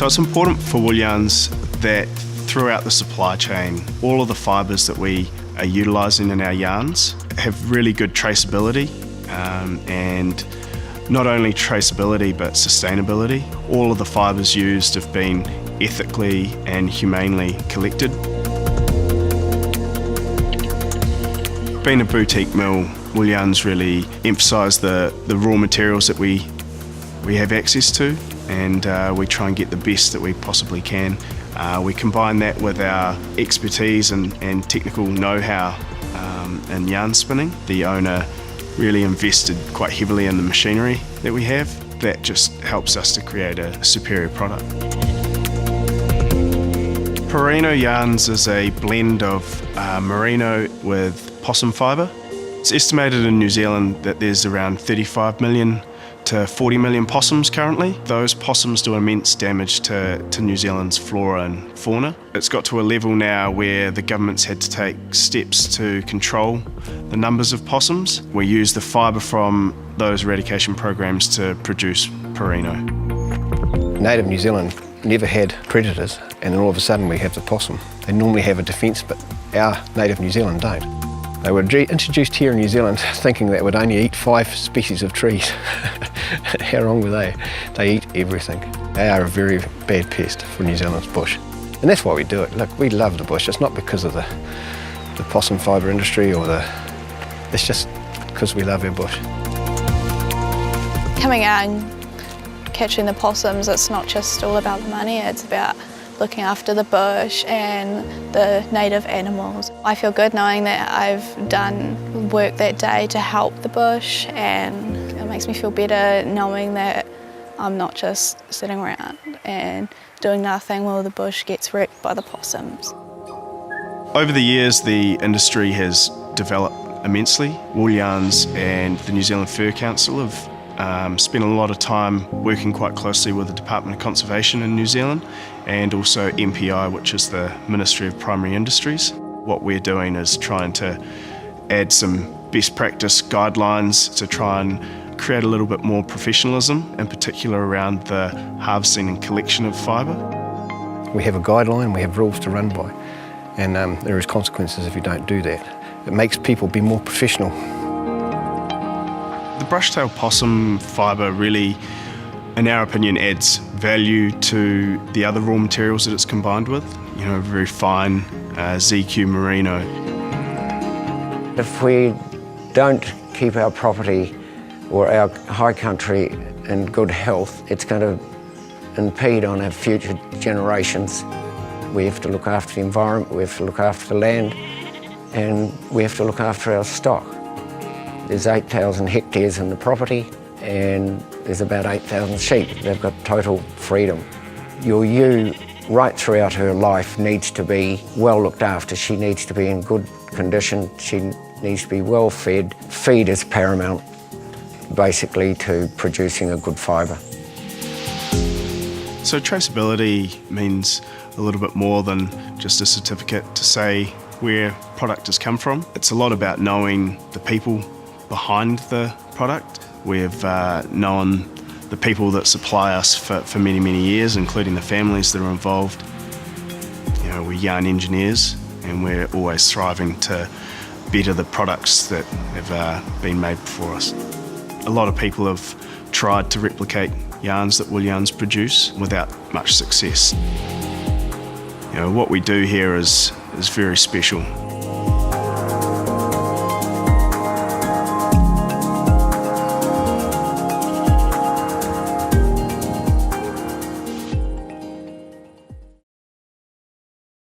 So it's important for wool yarns that throughout the supply chain, all of the fibres that we are utilising in our yarns have really good traceability, and not only traceability but sustainability. All of the fibres used have been ethically and humanely collected. Being a boutique mill, wool yarns really emphasise the raw materials that we have access to, and we try and get the best that we possibly can. We combine that with our expertise and technical know-how in yarn spinning. The owner really invested quite heavily in the machinery that we have. That just helps us to create a superior product. Perino yarns is a blend of merino with possum fibre. It's estimated in New Zealand that there's around 35 million to 40 million possums currently. Those possums do immense damage to New Zealand's flora and fauna. It's got to a level now where the government's had to take steps to control the numbers of possums. We use the fibre from those eradication programs to produce Perino. Native New Zealand never had predators, and then all of a sudden we have the possum. They normally have a defence, but our native New Zealand don't. They were introduced here in New Zealand thinking they would only eat 5 species of trees. How wrong were they? They eat everything. They are a very bad pest for New Zealand's bush. And that's why we do it. Look, we love the bush. It's not because of the possum fibre industry it's just because we love our bush. Coming out and catching the possums, it's not just all about the money, it's about looking after the bush and the native animals. I feel good knowing that I've done work that day to help the bush, and it makes me feel better knowing that I'm not just sitting around and doing nothing while the bush gets wrecked by the possums. Over the years, the industry has developed immensely. Wool Yarns and the New Zealand Fur Council have spent a lot of time working quite closely with the Department of Conservation in New Zealand, and also MPI, which is the Ministry of Primary Industries. What we're doing is trying to add some best practice guidelines to try and create a little bit more professionalism, in particular around the harvesting and collection of fibre. We have a guideline, we have rules to run by, and there is consequences if you don't do that. It makes people be more professional. The brushtail possum fibre really, in our opinion, adds value to the other raw materials that it's combined with. You know, very fine ZQmerino. If we don't keep our property or our high country in good health, it's going to impede on our future generations. We have to look after the environment, we have to look after the land, and we have to look after our stock. There's 8,000 hectares in the property, and there's about 8,000 sheep. They've got total freedom. Your ewe, right throughout her life, needs to be well looked after. She needs to be in good condition. She needs to be well fed. Feed is paramount, basically, to producing a good fibre. So traceability means a little bit more than just a certificate to say where product has come from. It's a lot about knowing the people behind the product. We've known the people that supply us for many, many years, including the families that are involved. You know, we're yarn engineers, and we're always striving to better the products that have been made before us. A lot of people have tried to replicate yarns that wool yarns produce without much success. You know, what we do here is very special.